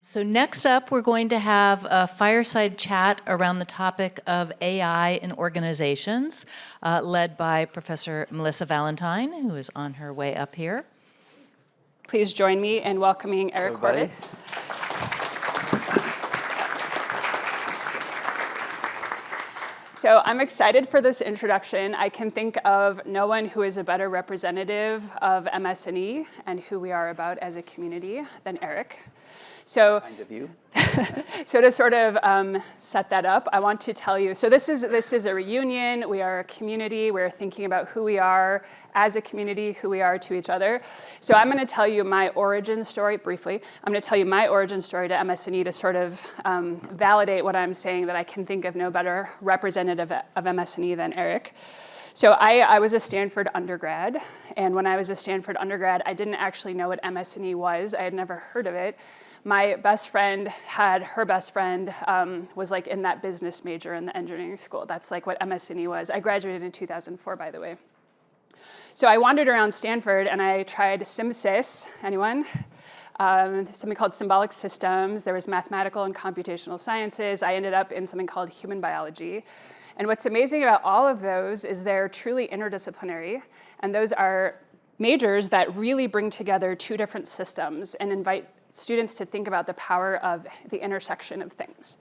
So next up, we're going to have a fireside chat around the topic of AI in organizations, led by Professor Melissa Valentine, who is on her way up here. Please join me in welcoming Eric Horvitz. So I'm excited for this introduction. I can think of no one who is a better representative of MS&E and who we are about as a community than Eric. So, kind of you. So to sort of set that up, I want to tell you, so this is a reunion. We are a community. We're thinking about who we are as a community, who we are to each other. So I'm going to tell you my origin story briefly. I'm going to tell you my origin story to MS&E to sort of validate what I'm saying, that I can think of no better representative of MS&E than Eric. So I was a Stanford undergrad, and when I was a Stanford undergrad, I didn't actually know what MS&E was. I had never heard of it. My best friend had her best friend was like in that business major in the engineering school. That's like what MS&E was. I graduated in 2004, by the way. So I wandered around Stanford and I tried SimSys. Anyone? Something called symbolic systems. There was mathematical and computational sciences. I ended up in something called human biology. And what's amazing about all of those is they're truly interdisciplinary. And those are majors that really bring together two different systems and invite students to think about the power of the intersection of things.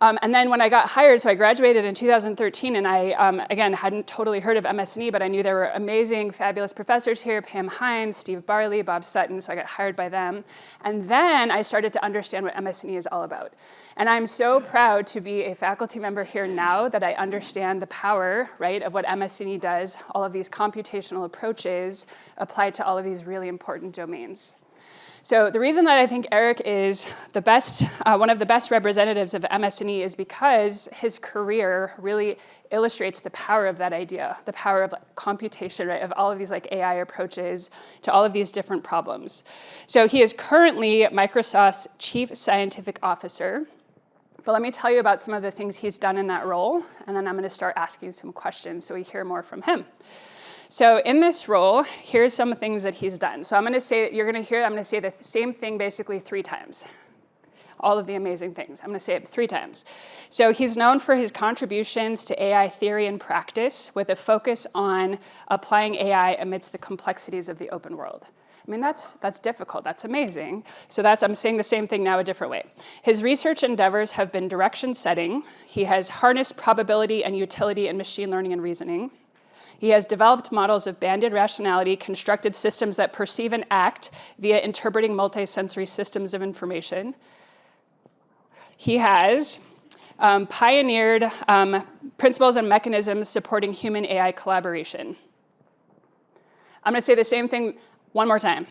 And then when I got hired, so I graduated in 2013, and I, again, hadn't totally heard of MS&E, but I knew there were amazing, fabulous professors here, Pam Hines, Steve Barley, Bob Sutton, so I got hired by them. And then I started to understand what MS&E is all about. And I'm so proud to be a faculty member here now that I understand the power, right, of what MS&E does, all of these computational approaches applied to all of these really important domains. So the reason that I think Eric is the best, one of the best representatives of MS&E is because his career really illustrates the power of that idea, the power of computation, right, of all of these like AI approaches to all of these different problems. So he is currently Microsoft's Chief Scientific Officer. But let me tell you about some of the things he's done in that role, and then I'm going to start asking some questions so we hear more from him. So in this role, here's some things that he's done. So I'm going to say, I'm going to say the same thing basically 3 times. All of the amazing things. I'm going to say it 3 times. So he's known for his contributions to AI theory and practice with a focus on applying AI amidst the complexities of the open world. I mean, that's difficult. That's amazing. So I'm saying the same thing now a different way. His research endeavors have been direction setting. He has harnessed probability and utility in machine learning and reasoning. He has developed models of banded rationality, constructed systems that perceive and act via interpreting multisensory systems of information. He has pioneered principles and mechanisms supporting human AI collaboration. I'm going to say the same thing one more time.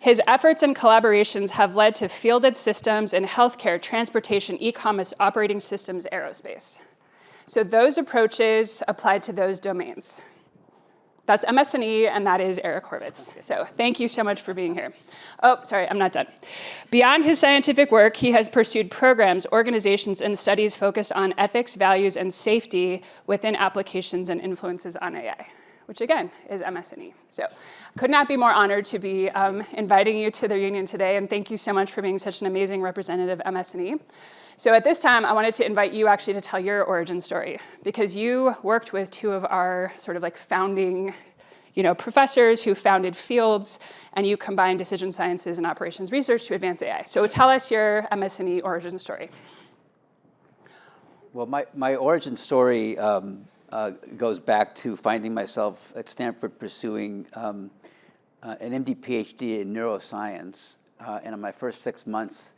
His efforts and collaborations have led to fielded systems in healthcare, transportation, e-commerce, operating systems, aerospace. So those approaches apply to those domains. That's MS&E, and that is Eric Horvitz. Okay. So thank you so much for being here. Oh, sorry, I'm not done. Beyond his scientific work, he has pursued programs, organizations, and studies focused on ethics, values, and safety within applications and influences on AI, which again is MS&E. So could not be more honored to be inviting you to the reunion today, and thank you so much for being such an amazing representative of MS&E. So at this time, I wanted to invite you actually to tell your origin story, because you worked with 2 of our sort of like founding, professors who founded fields, and you combined decision sciences and operations research to advance AI. So tell us your MS&E origin story. Well, my origin story goes back to finding myself at Stanford pursuing an MD PhD in neuroscience. And in my first 6 months,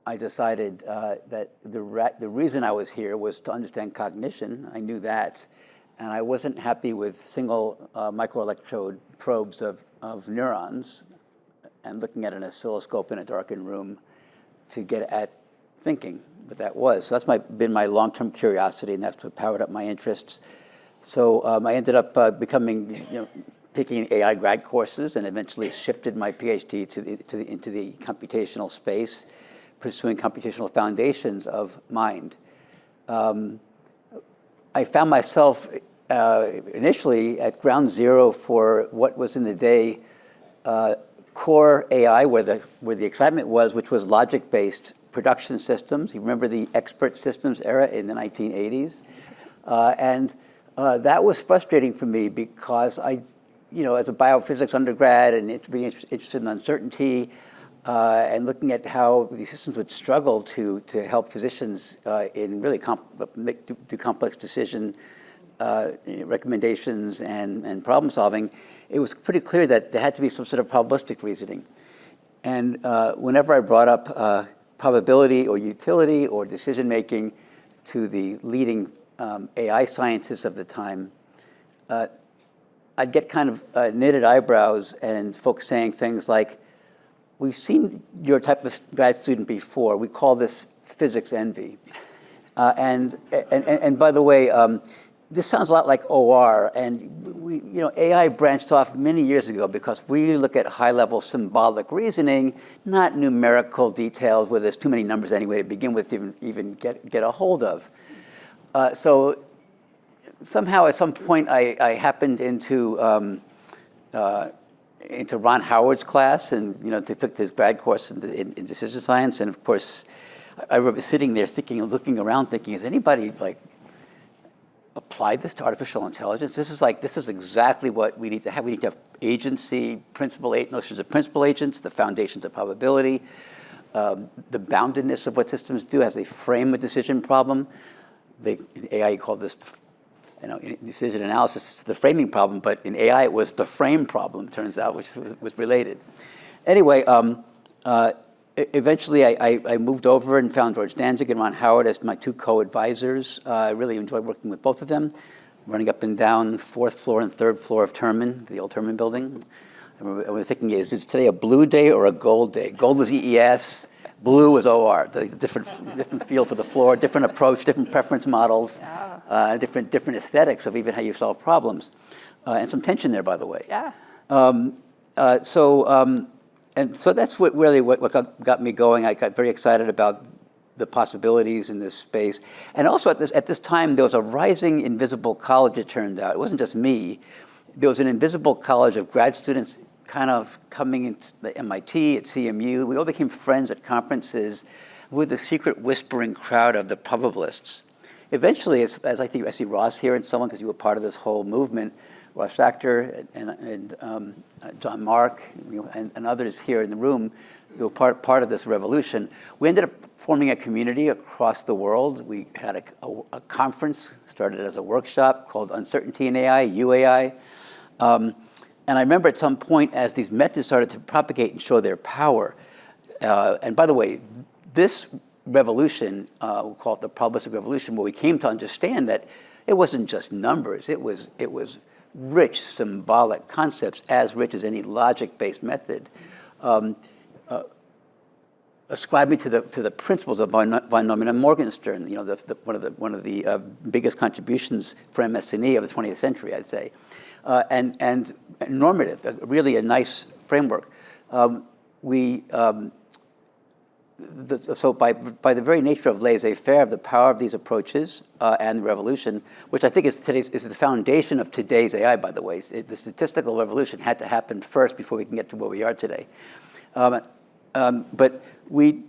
I decided that the reason I was here was to understand cognition. I knew that. And I wasn't happy with single microelectrode probes of neurons and looking at an oscilloscope in a darkened room to get at thinking. But that was. So that's been my long-term curiosity, and that's what powered up my interests. So I ended up taking AI grad courses and eventually shifted my PhD into the computational space, pursuing computational foundations of mind. I found myself initially at ground zero for what was in the day core AI, where the excitement was, which was logic-based production systems. You remember the expert systems era in the 1980s? And that was frustrating for me because as a biophysics undergrad and being interested in uncertainty and looking at how these systems would struggle to help physicians in really do complex decision recommendations and problem solving, it was pretty clear that there had to be some sort of probabilistic reasoning. And whenever I brought up probability or utility or decision making to the leading AI scientists of the time, I'd get kind of knitted eyebrows and folks saying things like, "We've seen your type of grad student before. We call this physics envy." And by the way, this sounds a lot like OR, and AI branched off many years ago because we look at high-level symbolic reasoning, not numerical details where there's too many numbers anyway to begin with to even get a hold of. So somehow at some point I happened into Ron Howard's class, and they took this grad course in decision science, and of course I remember sitting there looking around thinking, has anybody applied this to artificial intelligence? This is exactly what we need to have. We need to have agency, notions of principal agents, the foundations of probability, the boundedness of what systems do as they frame a decision problem. In AI, you call this, in decision analysis, the framing problem, but in AI, it was the frame problem, turns out, which was related. Anyway, eventually I moved over and found George Danzig and Ron Howard as my two co-advisors. I really enjoyed working with both of them, running up and down 4th floor and 3rd floor of Terman, the old Terman building. I remember thinking, is today a blue day or a gold day? Gold was EES. Blue was OR, the different feel for the floor, different approach, different preference models, different aesthetics of even how you solve problems. And some tension there, by the way. Yeah. So that's what got me going. I got very excited about the possibilities in this space. And also at this time, there was a rising invisible college, it turned out. It wasn't just me. There was an invisible college of grad students kind of coming into the MIT, at CMU. We all became friends at conferences with the secret whispering crowd of the probabilists. Eventually, as I see Ross here and someone, because you were part of this whole movement, Ross Shachter and John Mark and others here in the room, who were part of this revolution. We ended up forming a community across the world. We had a conference, started as a workshop called Uncertainty in AI, UAI. And I remember at some point, as these methods started to propagate and show their power, and by the way, this revolution, we call it the probabilistic revolution, where we came to understand that it wasn't just numbers, it was rich symbolic concepts, as rich as any logic-based method, ascribing to the principles of von Neumann and Morgenstern, one of the biggest contributions for MS&E of the 20th century, I'd say. And normative, really a nice framework. So by the very nature of laissez-faire, of the power of these approaches and the revolution, which I think is the foundation of today's AI, by the way. The statistical revolution had to happen first before we can get to where we are today. But we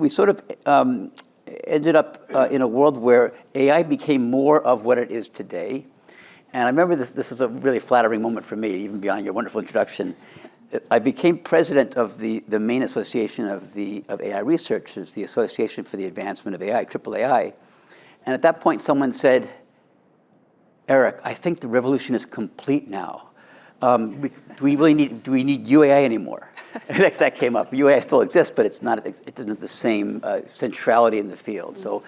sort of ended up in a world where AI became more of what it is today. And I remember this is a really flattering moment for me, even beyond your wonderful introduction. I became president of the main association of AI researchers, the Association for the Advancement of AI, AAAI. And at that point, someone said, "Eric, I think the revolution is complete now. Do we need UAI anymore?" that came up. UAI still exists, but it doesn't have the same centrality in the field. So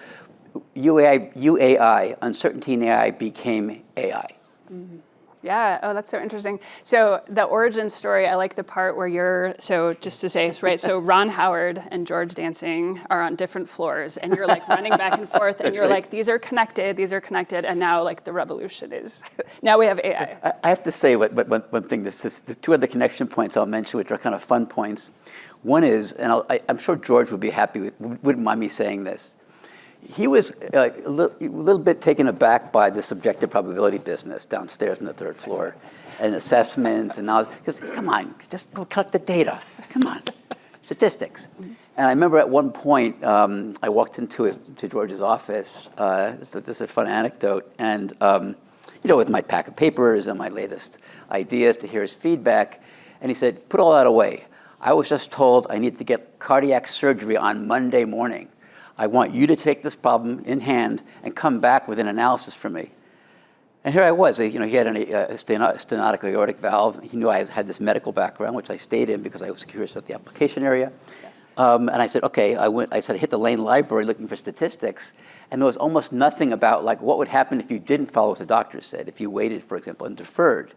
UAI, uncertainty in AI, became AI. Mm-hmm. Yeah, oh, that's so interesting. So the origin story, I like the part where so just to say, right, so Ron Howard and George Danzig are on different floors, and you're like running back and forth, and you're like, these are connected, and now like the revolution is, now we have AI. I have to say one thing, the two other connection points I'll mention, which are kind of fun points. One is, and I'm sure George would be happy wouldn't mind me saying this, he was a little bit taken aback by the subjective probability business downstairs on the third floor, and assessment, and all. He goes, come on, just go collect the data. Come on, statistics. And I remember at one point, I walked to George's office. This is a fun anecdote, and with my pack of papers and my latest ideas to hear his feedback, and he said, put all that away. I was just told I need to get cardiac surgery on Monday morning. I want you to take this problem in hand and come back with an analysis for me. And here I was. He had a stenotic aortic valve. He knew I had this medical background, which I stayed in because I was curious about the application area. And I said, okay. I hit the Lane Library looking for statistics, and there was almost nothing about like what would happen if you didn't follow what the doctor said, if you waited, for example, and deferred.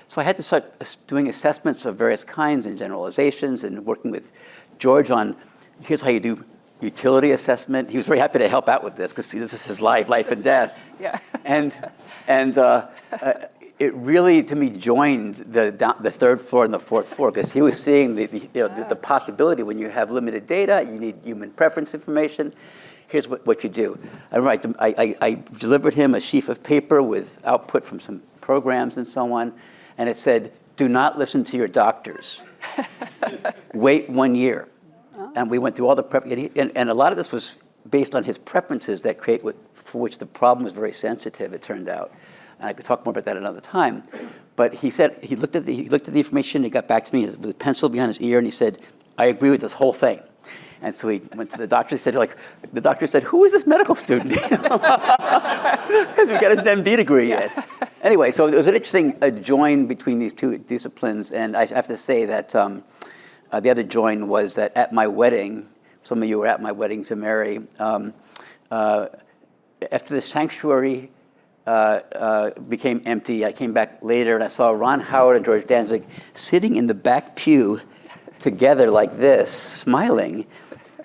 So I had to start doing assessments of various kinds and generalizations, and working with George on here's how you do utility assessment. He was very happy to help out with this because this is his life and death. Yeah. And it really, to me, joined the third floor and the fourth floor because he was seeing the possibility when you have limited data, you need human preference information. Here's what you do. I remember I delivered him a sheaf of paper with output from some programs and so on, and it said, do not listen to your doctors. Wait 1 year. And we went through all the prep, and a lot of this was based on his preferences that for which the problem was very sensitive, it turned out. And I could talk more about that another time. But he said, he looked at the information, he got back to me with a pencil behind his ear, and he said, I agree with this whole thing. And so he went to the doctor, the doctor said, who is this medical student? He hasn't got his MD degree yet. Anyway, so it was an interesting join between these two disciplines, and I have to say that the other join was that at my wedding, some of you were at my wedding to Mary, after the sanctuary became empty, I came back later and I saw Ron Howard and George Danzig sitting in the back pew together like this, smiling.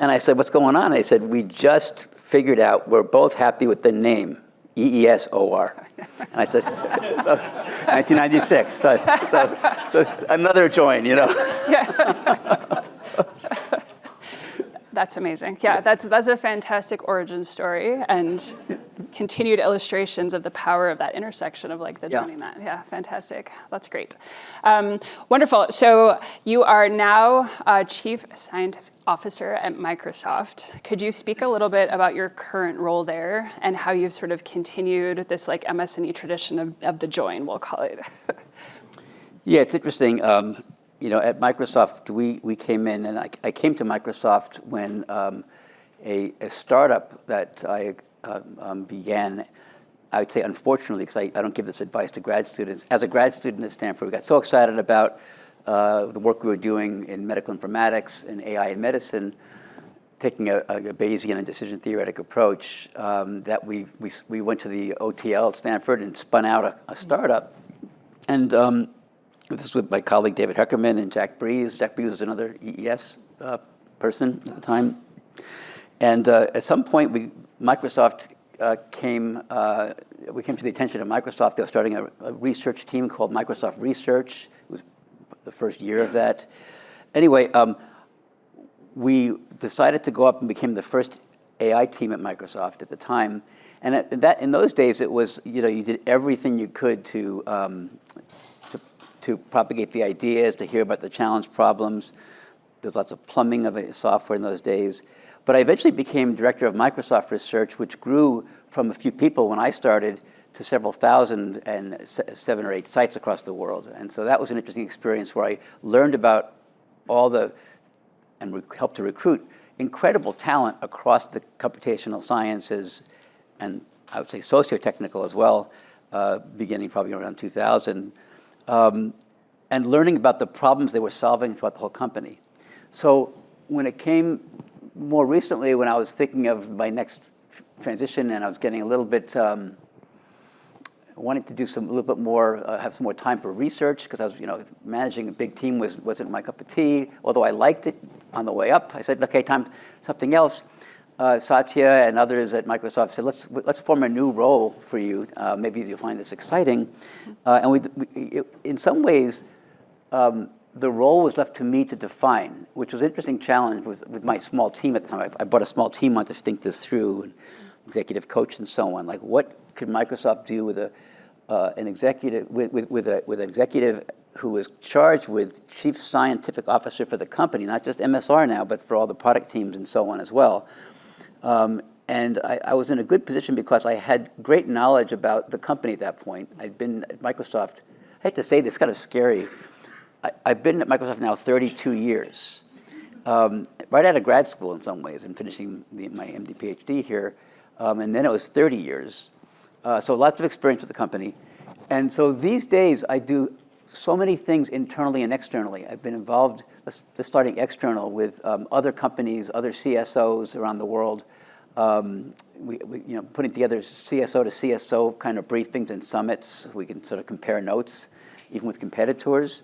And I said, what's going on? I said, we just figured out we're both happy with the name, EESOR. And I said, 1996. So another join, Yeah. That's amazing. Yeah, that's a fantastic origin story and continued illustrations of the power of that intersection of like the joining that. Yeah, fantastic. That's great. Wonderful. So you are now Chief Scientific Officer at Microsoft. Could you speak a little bit about your current role there and how you've sort of continued this like MS&E tradition of the join, we'll call it? Yeah, it's interesting. At Microsoft, we came in, and I came to Microsoft when a startup that I began, I would say unfortunately, because I don't give this advice to grad students. As a grad student at Stanford, we got so excited about the work we were doing in medical informatics and AI in medicine, taking a Bayesian and decision theoretic approach, that we went to the OTL at Stanford and spun out a startup. And this was with my colleague David Heckerman and Jack Breeze. Jack Breeze was another EES person at the time. And at some point, we came to the attention of Microsoft. They were starting a research team called Microsoft Research. It was the first year of that. Anyway, we decided to go up and became the first AI team at Microsoft at the time. And in those days, it was, you did everything you could to propagate the ideas, to hear about the challenge problems. There's lots of plumbing of software in those days. But I eventually became director of Microsoft Research, which grew from a few people when I started to several thousand and 7 or 8 sites across the world. And so that was an interesting experience where I learned about and helped to recruit incredible talent across the computational sciences, and I would say socio-technical as well, beginning probably around 2000. And learning about the problems they were solving throughout the whole company. So when it came more recently, when I was thinking of my next transition and I was getting a little bit, wanting to do a little bit more, have some more time for research, because I was, managing a big team wasn't my cup of tea, although I liked it on the way up. I said, okay, time for something else. Satya and others at Microsoft said, let's form a new role for you. Maybe you'll find this exciting. And we in some ways, the role was left to me to define, which was an interesting challenge with my small team at the time. I brought a small team on to think this through. And executive coach, and so on. Like, what could Microsoft do with an executive with an executive who is charged with chief scientific officer for the company, not just MSR now, but for all the product teams and so on as well. And I was in a good position because I had great knowledge about the company at that point. I'd been at Microsoft, I hate to say this, kind of scary. I've been at Microsoft now 32 years. Right out of grad school in some ways and finishing my MD PhD here. And then it was 30 years. So lots of experience with the company. And so these days I do so many things internally and externally. I've been involved, just starting external, with other companies, other CSOs around the world. Putting together CSO to CSO kind of briefings and summits. We can sort of compare notes, even with competitors.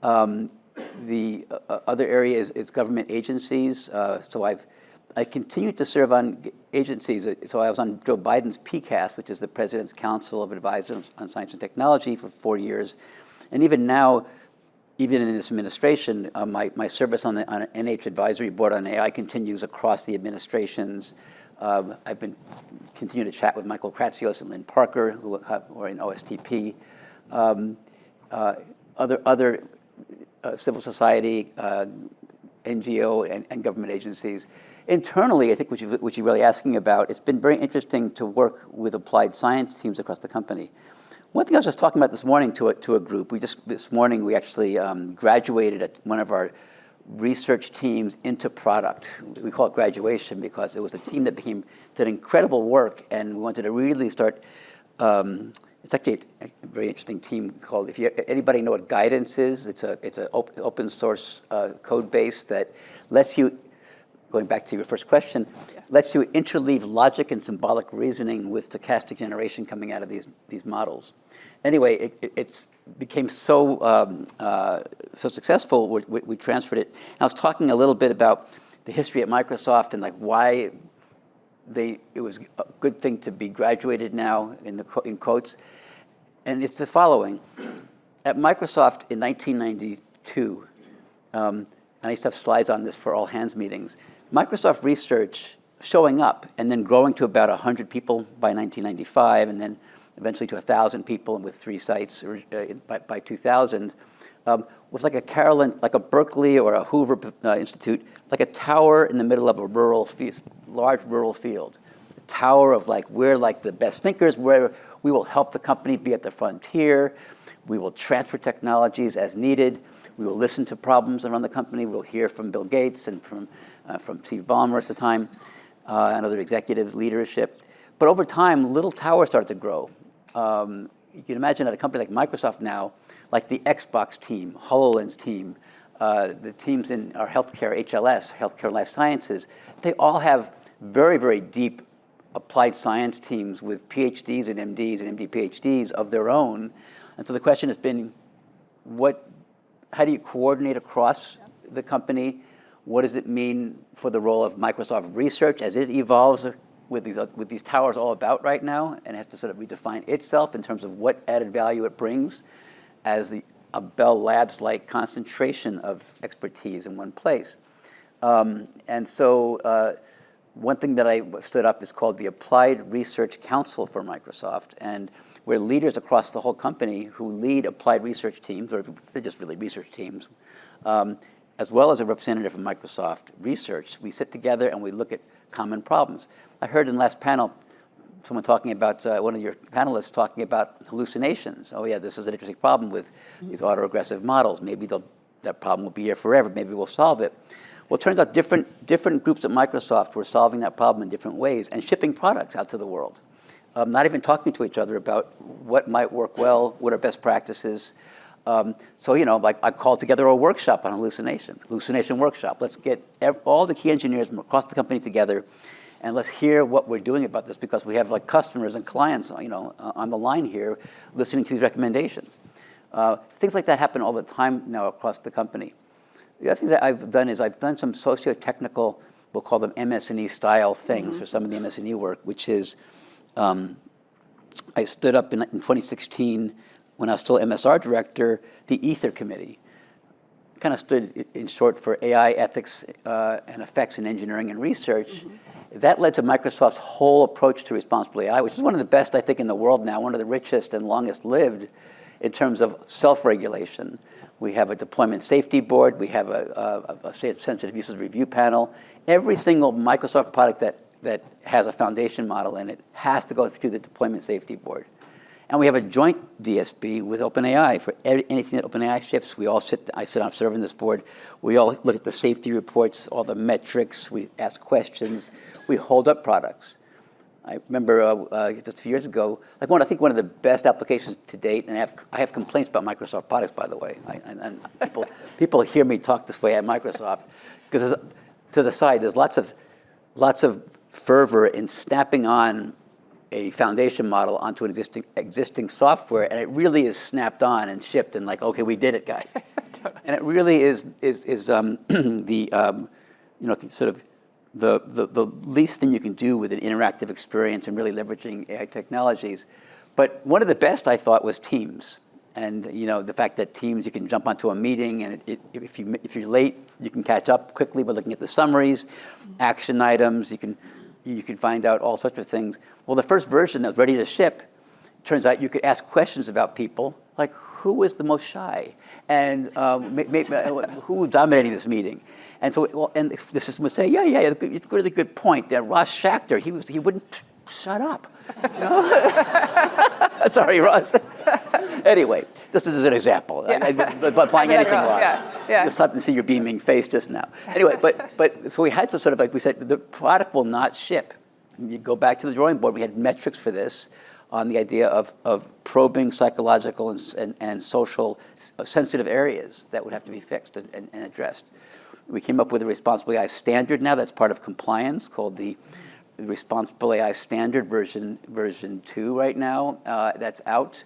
The other area is government agencies. So I continued to serve on agencies. So I was on Joe Biden's PCAST, which is the President's Council of Advisors on Science and Technology, for 4 years. And even now, even in this administration, my service on the NH Advisory Board on AI continues across the administrations. I've been continuing to chat with Michael Kratsios and Lynn Parker, who are in OSTP. Other civil society, NGO, and government agencies. Internally, I think what you're really asking about, it's been very interesting to work with applied science teams across the company. One thing I was just talking about this morning to a group, this morning we actually graduated one of our research teams into product. We call it graduation because it was a team that did incredible work, and we wanted to really start. It's actually a very interesting team called, if anybody know what Guidance is, it's an open source code base that lets you, going back to your first question, lets you interleave logic and symbolic reasoning with stochastic generation coming out of these models. Anyway, it's became so successful, we transferred it. And I was talking a little bit about the history at Microsoft and like why it was a good thing to be graduated now, in quotes. And it's the following. At Microsoft in 1992, and I used to have slides on this for all hands meetings, Microsoft research showing up and then growing to about 100 people by 1995, and then eventually to 1,000 people with 3 sites by 2000, was like a Berkeley or a Hoover Institute, like a tower in the middle of a large rural field. A tower of like, we're like the best thinkers, where we will help the company be at the frontier. We will transfer technologies as needed. We will listen to problems around the company. We'll hear from Bill Gates and from Steve Ballmer at the time, and other executive leadership. But over time, little towers started to grow. You can imagine at a company like Microsoft now, like the Xbox team, HoloLens team, the teams in our healthcare, HLS, healthcare and life sciences, they all have very, very deep applied science teams with PhDs and MDs and MD PhDs of their own. And so the question has been, how do you coordinate across the company? What does it mean for the role of Microsoft Research as it evolves with these towers all about right now, and has to sort of redefine itself in terms of what added value it brings as a Bell Labs-like concentration of expertise in one place. And so one thing that I stood up is called the Applied Research Council for Microsoft, and we're leaders across the whole company who lead applied research teams, or they're just really research teams, as well as a representative from Microsoft Research. We sit together and we look at common problems. I heard in the last panel someone talking about, one of your panelists talking about hallucinations. Oh yeah, this is an interesting problem with these autoregressive models. Maybe that problem will be here forever. Maybe we'll solve it. Well, it turns out different groups at Microsoft were solving that problem in different ways and shipping products out to the world. Not even talking to each other about what might work well, what are best practices. So, like I called together a workshop on hallucination workshop. Let's get all the key engineers from across the company together, and let's hear what we're doing about this, because we have like customers and clients, on the line here, listening to these recommendations. Things like that happen all the time now across the company. The other thing that I've done is I've done some socio-technical, we'll call them MS&E style things for some of the MS&E work, which is I stood up in 2016 when I was still MSR director, the Ether Committee. kind of stood in short for AI ethics and effects in engineering and research. That led to Microsoft's whole approach to responsible AI, which is one of the best, I think, in the world now, one of the richest and longest lived in terms of self-regulation. We have a deployment safety board. We have a sensitive uses review panel. Every single Microsoft product that has a foundation model in it has to go through the deployment safety board. And we have a joint DSB with OpenAI for anything that OpenAI ships. I sit on serve in this board. We all look at the safety reports, all the metrics. We ask questions. We hold up products. I remember just a few years ago, I think one of the best applications to date, and I have complaints about Microsoft products, by the way. And people hear me talk this way at Microsoft, because to the side, there's lots of fervor in snapping on a foundation model onto an existing software, and it really is snapped on and shipped, and okay, we did it, guys. Totally. And it really is sort of the least thing you can do with an interactive experience and really leveraging AI technologies. But one of the best, I thought, was Teams. And the fact that Teams, you can jump onto a meeting, and if you're late, you can catch up quickly by looking at the summaries, action items. You can find out all sorts of things. Well, the first version that was ready to ship, turns out you could ask questions about people, like who was the most shy, and who was dominating this meeting. And so, and the system would say, yeah, it's a really good point. Ross Shachter, he wouldn't shut up. Sorry, Ross. Anyway, this is an example. Yeah. But applying anything, Ross. Yeah. Just happen to see your beaming face just now. Anyway, but so we had to sort of, like we said, the product will not ship. You go back to the drawing board. We had metrics for this on the idea of probing psychological and social sensitive areas that would have to be fixed and addressed. We came up with a responsible AI standard now that's part of compliance called the Responsible AI Standard version 2 right now. That's out.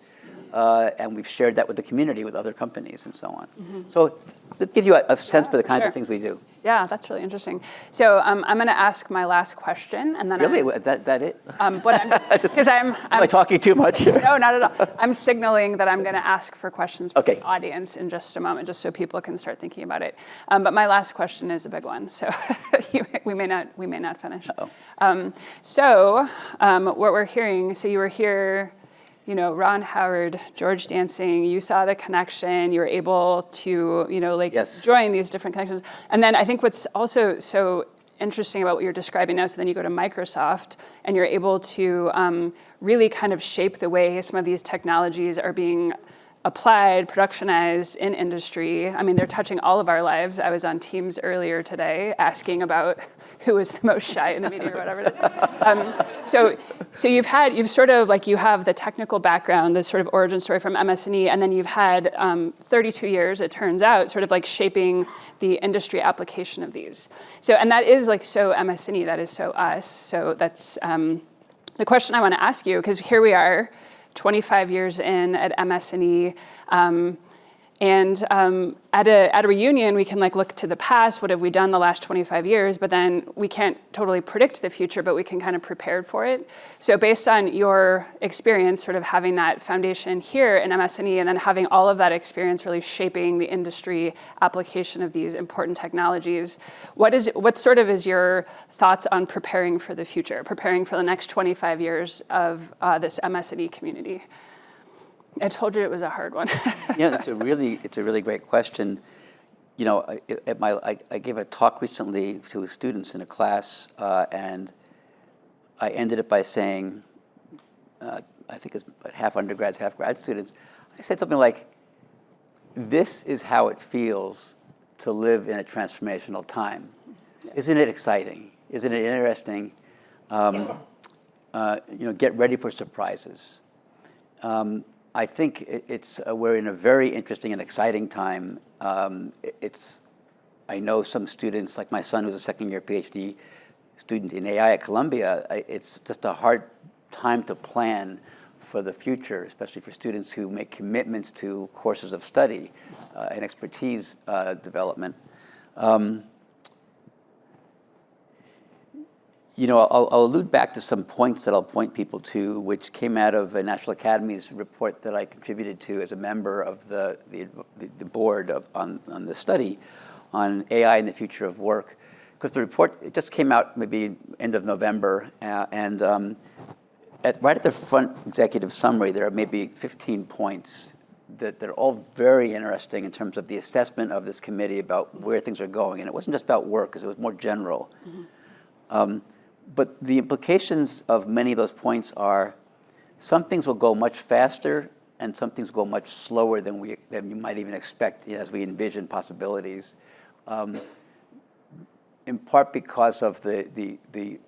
And we've shared that with the community, with other companies and so on. Mm-hmm. So it gives you a sense for the kinds of things we do. Yeah, that's really interesting. So I'm going to ask my last question, and then really that it? Because am I talking too much? No, not at all. I'm signaling that I'm going to ask for questions from the audience in just a moment, just so people can start thinking about it. But my last question is a big one, so we may not finish. So what we're hearing. So you were here. Ron Howard, George Dancing, you saw the connection, you were able to, yes. join these different connections. And then I think what's also so interesting about what you're describing now, so then you go to Microsoft and you're able to really kind of shape the way some of these technologies are being applied, productionized in industry. I mean, they're touching all of our lives. I was on Teams earlier today asking about who was the most shy in the meeting or whatever. So you have the technical background, the sort of origin story from MS&E, and then you've had 32 years, it turns out, sort of like shaping the industry application of these. So, and that is like so MS&E, that is so us. So that's the question I want to ask you, because here we are, 25 years in at MS&E, and at a reunion, we can look to the past. What have we done the last 25 years? But then we can't totally predict the future, but we can kind of prepare for it. So based on your experience, sort of having that foundation here in MS&E, and then having all of that experience really shaping the industry application of these important technologies, what sort of is your thoughts on preparing for the future, preparing for the next 25 years of this MS&E community? I told you it was a hard one. Yeah, it's a really great question. I gave a talk recently to students in a class, and I ended it by saying, I think it's half undergrads, half grad students. I said something like, "This is how it feels to live in a transformational time. Yeah. Isn't it exciting? Isn't it interesting? Get ready for surprises." I think we're in a very interesting and exciting time. I know some students, like my son, who's a second-year PhD student in AI at Columbia. It's just a hard time to plan for the future, especially for students who make commitments to courses of study and expertise development. I'll allude back to some points that I'll point people to, which came out of a National Academy's report that I contributed to as a member of the board on the study on AI and the future of work. Because the report, it just came out maybe end of November, and right at the front executive summary, there are maybe 15 points that they're all very interesting in terms of the assessment of this committee about where things are going. And it wasn't just about work, because it was more general. But the implications of many of those points are some things will go much faster and some things go much slower than you might even expect as we envision possibilities. In part because of the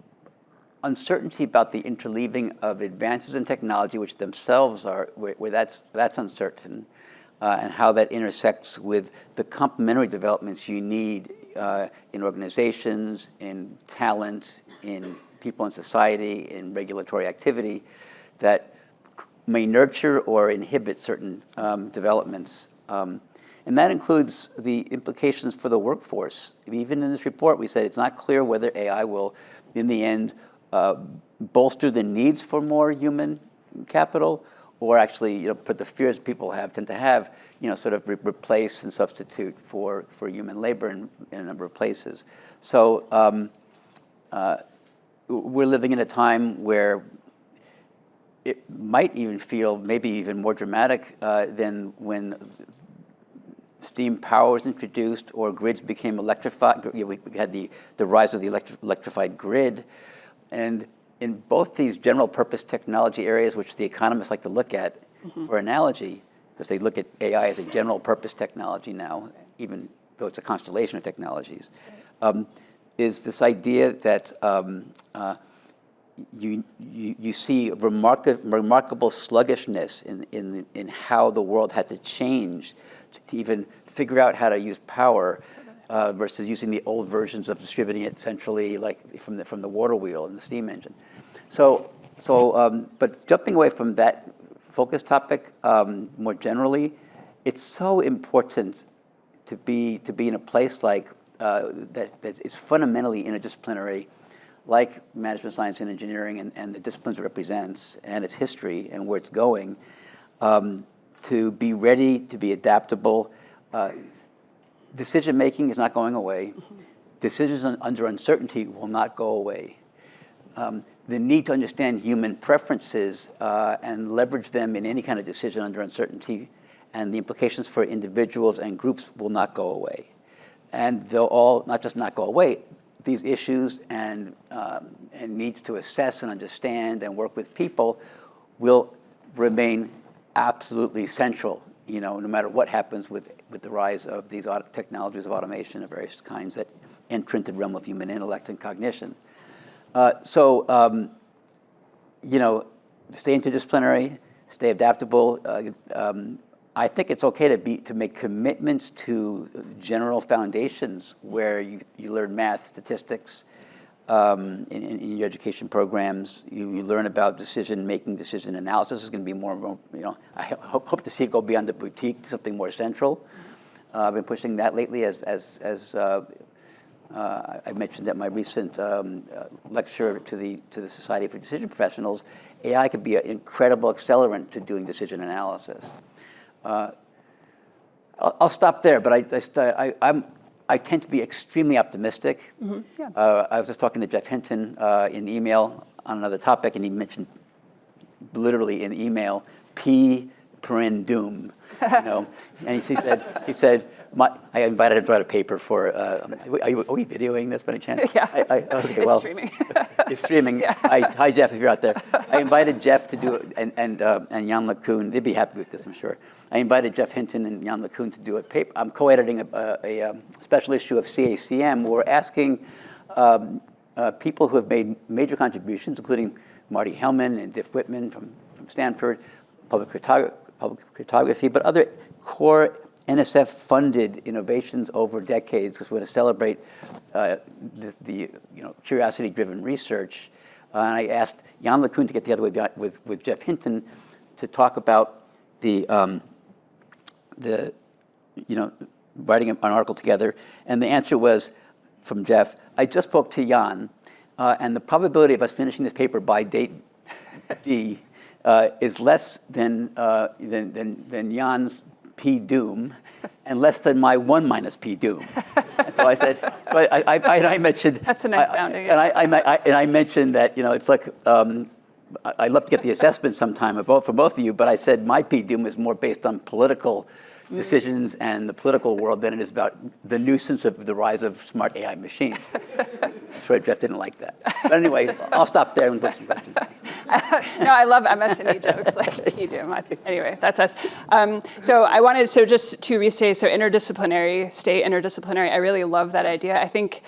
uncertainty about the interleaving of advances in technology, which themselves are, where that's uncertain, and how that intersects with the complementary developments you need in organizations, in talent, in people in society, in regulatory activity, that may nurture or inhibit certain developments. And that includes the implications for the workforce. Even in this report, we said it's not clear whether AI will, in the end, bolster the needs for more human capital, or actually, put the fears people tend to have, sort of replace and substitute for human labor in a number of places. So we're living in a time where it might even feel maybe even more dramatic than when steam power was introduced or grids became electrified. We had the rise of the electrified grid. And in both these general purpose technology areas, which the economists like to look at for analogy, because they look at AI as a general purpose technology now, even though it's a constellation of technologies, is this idea that you see remarkable sluggishness in how the world had to change to even figure out how to use power versus using the old versions of distributing it centrally, like from the water wheel and the steam engine. But jumping away from that focus topic more generally, it's so important to be in a place like that is fundamentally interdisciplinary, like management science and engineering and the disciplines it represents and its history and where it's going, to be ready, to be adaptable. Decision making is not going away. Decisions under uncertainty will not go away. The need to understand human preferences and leverage them in any kind of decision under uncertainty and the implications for individuals and groups will not go away. And they'll all not just not go away, these issues and needs to assess and understand and work with people will remain absolutely central, no matter what happens with the rise of these technologies of automation of various kinds that enter into the realm of human intellect and cognition. Stay interdisciplinary, stay adaptable. I think it's okay to make commitments to general foundations where you learn math, statistics, in your education programs. You learn about decision making, decision analysis is going to be more. I hope to see it go beyond the boutique to something more central. I've been pushing that lately, as I mentioned at my recent lecture to the Society for Decision Professionals. AI could be an incredible accelerant to doing decision analysis. I'll stop there, but I tend to be extremely optimistic. Yeah. I was just talking to Jeff Hinton in email on another topic, and he mentioned literally in email, P paren doom. And he said, I invited him to write a paper for. Are we videoing this by any chance? Yeah. Okay, it's well, streaming. It's streaming. Yeah. Hi, Jeff, if you're out there. I invited Jeff to do it, and Jan LeCun. They'd be happy with this, I'm sure. I invited Jeff Hinton and Jan LeCun to do a paper. I'm co-editing a special issue of CACM where we're asking people who have made major contributions, including Marty Hellman and Diff Whitman from Stanford, public cryptography, but other core NSF-funded innovations over decades, because we're going to celebrate the curiosity-driven research. And I asked Jan LeCun to get together with Jeff Hinton to talk about writing an article together. And the answer was from Jeff, I just spoke to Jan. and the probability of us finishing this paper by date D is less than Jan's P doom, and less than my 1 minus P doom. And so I said, so I mentioned. That's a nice boundary. And I mentioned that, it's like, I'd love to get the assessment sometime for both of you, but I said my P doom is more based on political decisions and the political world than it is about the nuisance of the rise of smart AI machines. I'm sure Jeff didn't like that. But anyway, I'll stop there and put some questions. No, I love MS&E jokes like you do. Anyway, that's us. So I wanted, just to restate, interdisciplinary, stay interdisciplinary. I really love that idea. I think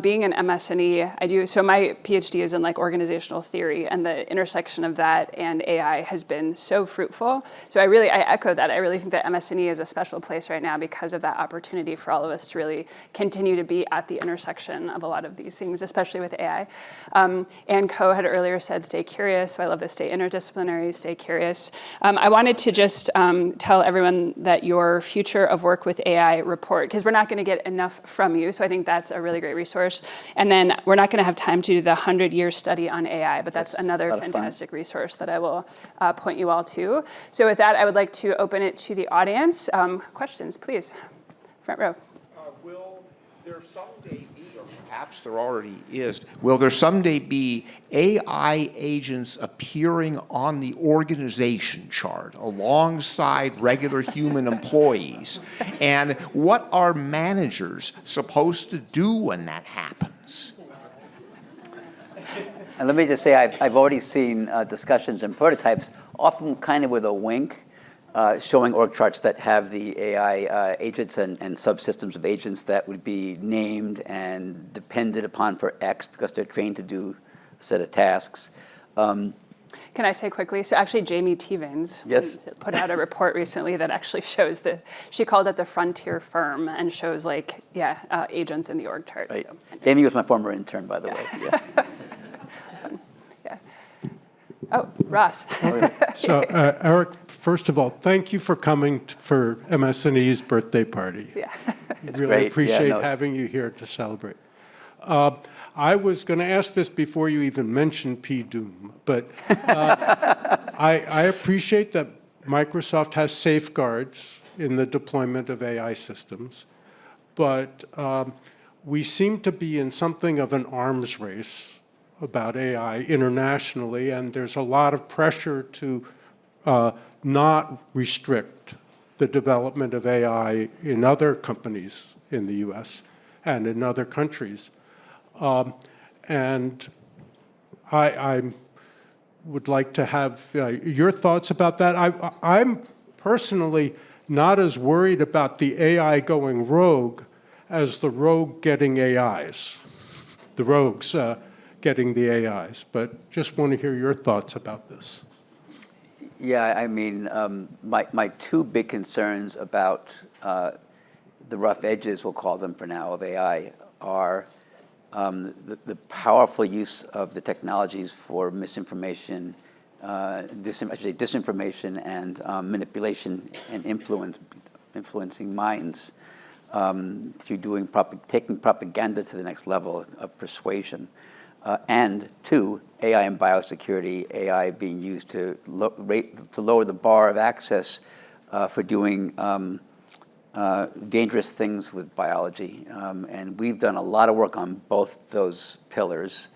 being an MS&E, so my PhD is in like organizational theory, and the intersection of that and AI has been so fruitful. So I echo that. I really think that MS&E is a special place right now because of that opportunity for all of us to really continue to be at the intersection of a lot of these things, especially with AI. Ann Coe had earlier said, stay curious. So I love this, stay interdisciplinary, stay curious. I wanted to just tell everyone that your Future of Work with AI report, because we're not going to get enough from you. So I think that's a really great resource. And then we're not going to have time to do the 100-year study on AI, but that's another fantastic resource that I will point you all to. So with that, I would like to open it to the audience. Questions, please. Front row. Will there someday be, or perhaps there already is, will there someday be AI agents appearing on the organization chart alongside regular human employees? And what are managers supposed to do when that happens? And let me just say, I've already seen discussions and prototypes, often kind of with a wink, showing org charts that have the AI agents and subsystems of agents that would be named and depended upon for X because they're trained to do a set of tasks. Can I say quickly? So actually, Jamie Tevens put out a report recently that actually shows she called it the frontier firm, and shows agents in the org chart. Right. So. Jamie was my former intern, by the way. Yeah. Oh, Ross. So, Eric, first of all, thank you for coming for MS&E's birthday party. Yeah. It's really great. appreciate having you here to celebrate. I was going to ask this before you even mentioned PDoom, but I appreciate that Microsoft has safeguards in the deployment of AI systems, but we seem to be in something of an arms race about AI internationally, and there's a lot of pressure to not restrict the development of AI in other companies in the US and in other countries. And I would like to have your thoughts about that. I'm personally not as worried about the AI going rogue as the rogue getting AIs, the rogues getting the AIs, but just want to hear your thoughts about this. Yeah, I mean, my two big concerns about the rough edges, we'll call them for now, of AI are the powerful use of the technologies for misinformation, disinformation and manipulation and influencing minds through taking propaganda to the next level of persuasion. And two, AI and biosecurity, AI being used to lower the bar of access for doing dangerous things with biology. And we've done a lot of work on both those pillars.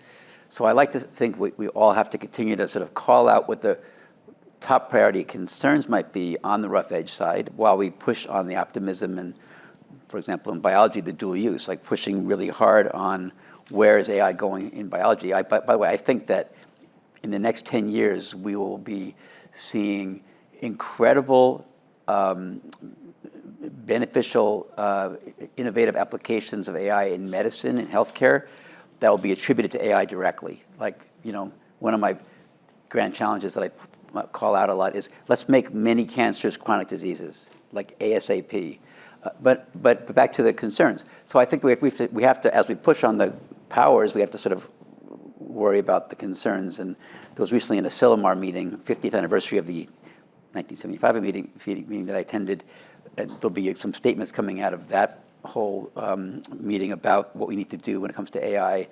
So I like to think we all have to continue to sort of call out what the top priority concerns might be on the rough edge side while we push on the optimism and, for example, in biology, the dual use, like pushing really hard on where is AI going in biology? By the way, I think that in the next 10 years, we will be seeing incredible, beneficial, innovative applications of AI in medicine and healthcare that will be attributed to AI directly. Like, one of my grand challenges that I call out a lot is let's make many cancers chronic diseases, like ASAP. But back to the concerns. So I think we have to, as we push on the powers, we have to sort of worry about the concerns. And there was recently an Asilomar meeting, 50th anniversary of the 1975 meeting that I attended. There'll be some statements coming out of that whole meeting about what we need to do when it comes to AI.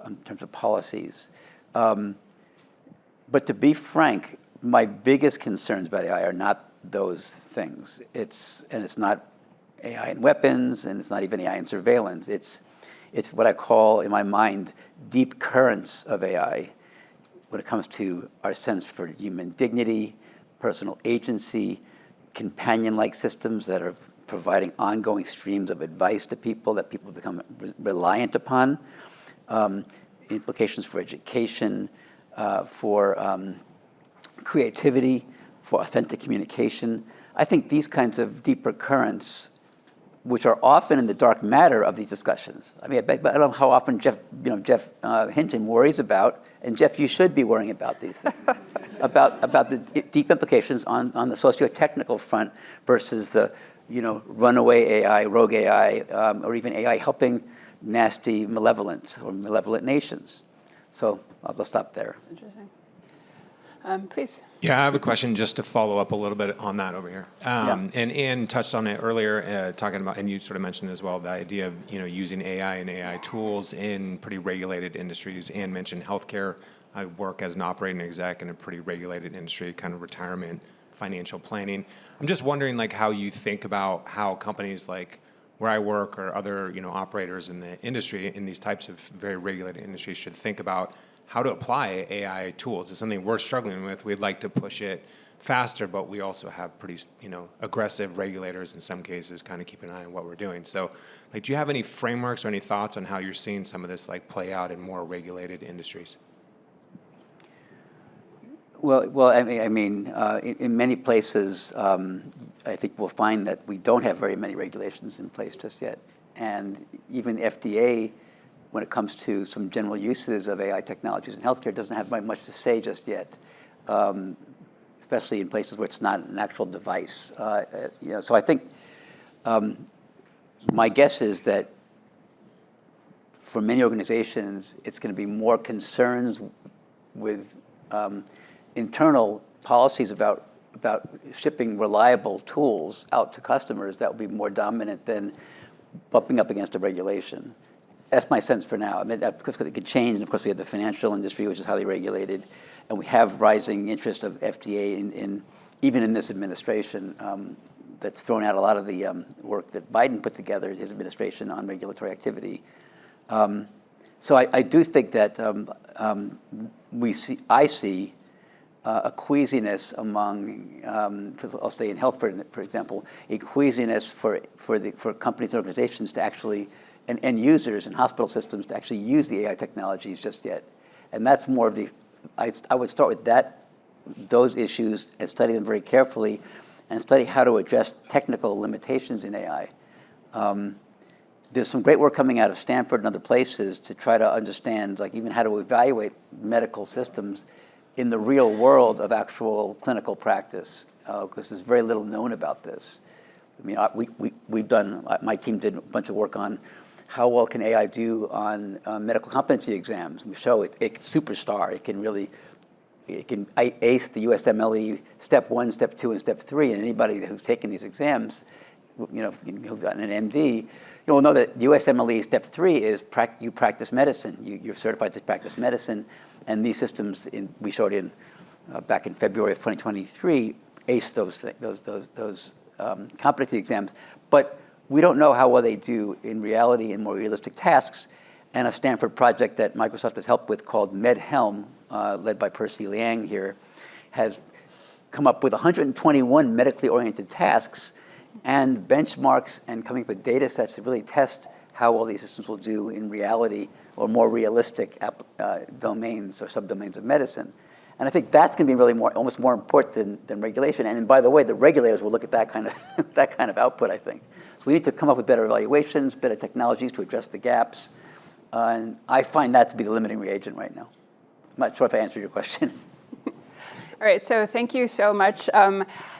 in terms of policies. But to be frank, my biggest concerns about AI are not those things. It's not AI in weapons, and it's not even AI in surveillance. It's what I call, in my mind, deep currents of AI when it comes to our sense for human dignity, personal agency, companion-like systems that are providing ongoing streams of advice to people that people become reliant upon, implications for education, for creativity, for authentic communication. I think these kinds of deeper currents, which are often in the dark matter of these discussions. I mean, I don't know how often Jeff Hinton worries about, and Jeff, you should be worrying about these things, about the deep implications on the socio-technical front versus the runaway AI, rogue AI, or even AI helping nasty malevolent or malevolent nations. So I'll stop there. That's interesting. Please. Yeah, I have a question just to follow up a little bit on that over here. And Ann touched on it earlier, talking about, and you sort of mentioned as well, the idea of using AI and AI tools in pretty regulated industries. Ann mentioned healthcare. I work as an operating exec in a pretty regulated industry, kind of retirement, financial planning. I'm just wondering, like, how you think about how companies like where I work or other operators in the industry in these types of very regulated industries should think about how to apply AI tools. It's something we're struggling with. We'd like to push it faster, but we also have pretty, aggressive regulators in some cases, kind of keep an eye on what we're doing. So, like, do you have any frameworks or any thoughts on how you're seeing some of this play out in more regulated industries? Well, I mean, in many places, I think we'll find that we don't have very many regulations in place just yet, and even FDA, when it comes to some general uses of AI technologies in healthcare, doesn't have much to say just yet, especially in places where it's not an actual device. So I think my guess is that for many organizations, it's going to be more concerns with internal policies about shipping reliable tools out to customers that will be more dominant than bumping up against a regulation. That's my sense for now. I mean, of course, it could change, and of course, we have the financial industry, which is highly regulated, and we have rising interest of FDA in even in this administration that's thrown out a lot of the work that Biden put together, his administration, on regulatory activity. So I do think that I see a queasiness among, I'll say in health, for example, a queasiness for companies and organizations to actually, and users and hospital systems to actually use the AI technologies just yet. And that's more of I would start with those issues and study them very carefully and study how to address technical limitations in AI. There's some great work coming out of Stanford and other places to try to understand, like, even how to evaluate medical systems in the real world of actual clinical practice, because there's very little known about this. I mean, we've done, my team did a bunch of work on how well can AI do on medical competency exams. We show it can superstar. It can ace the USMLE Step 1, Step 2, and Step 3. And anybody who's taken these exams, who've gotten an MD, you'll know that USMLE Step 3 is you practice medicine. You're certified to practice medicine. And these systems, we showed back in February of 2023, ace those competency exams. But we don't know how well they do in reality in more realistic tasks. And a Stanford project that Microsoft has helped with called MedHelm, led by Percy Liang here, has come up with 121 medically oriented tasks and benchmarks and coming up with data sets to really test how well these systems will do in reality or more realistic domains or subdomains of medicine. And I think that's going to be really almost more important than regulation. And by the way, the regulators will look at that kind of output, I think. So we need to come up with better evaluations, better technologies to address the gaps. And I find that to be the limiting reagent right now. I'm not sure if I answered your question. All right, so thank you so much.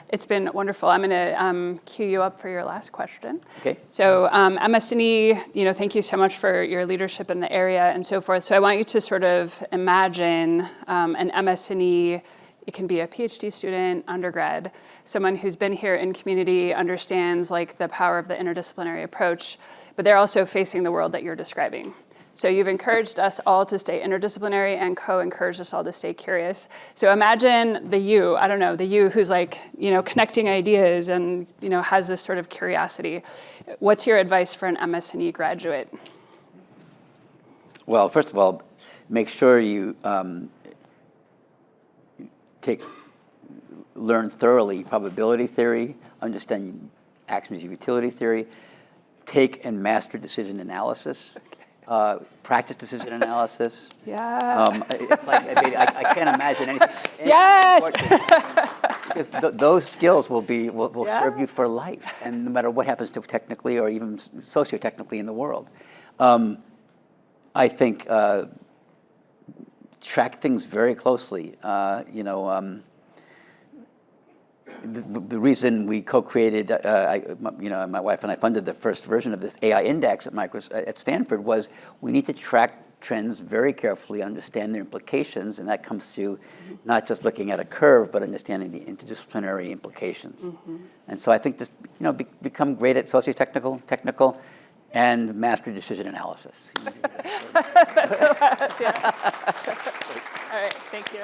It's been wonderful. I'm going to queue you up for your last question. Okay. So MS&E, thank you so much for your leadership in the area and so forth. So I want you to sort of imagine an MS&E. It can be a PhD student, undergrad, someone who's been here in community, understands the power of the interdisciplinary approach, but they're also facing the world that you're describing. So you've encouraged us all to stay interdisciplinary and co-encouraged us all to stay curious. So imagine the you, I don't know, the you who's like, connecting ideas and, has this sort of curiosity. What's your advice for an MS&E graduate? Well, first of all, make sure you learn thoroughly probability theory, understand axioms of utility theory, take and master decision analysis, practice decision analysis. Yeah. It's like, I can't imagine anything. Yes. Because those skills will Yeah. serve you for life, and no matter what happens to technically or even socio-technically in the world. I think track things very closely. The reason we co-created, my wife and I funded the first version of this AI index at Stanford was we need to track trends very carefully, understand their implications, and that comes to not just looking at a curve, but understanding the interdisciplinary implications. And so I think just become great at socio-technical, technical, and master decision analysis. That's so bad, yeah. All right, thank you.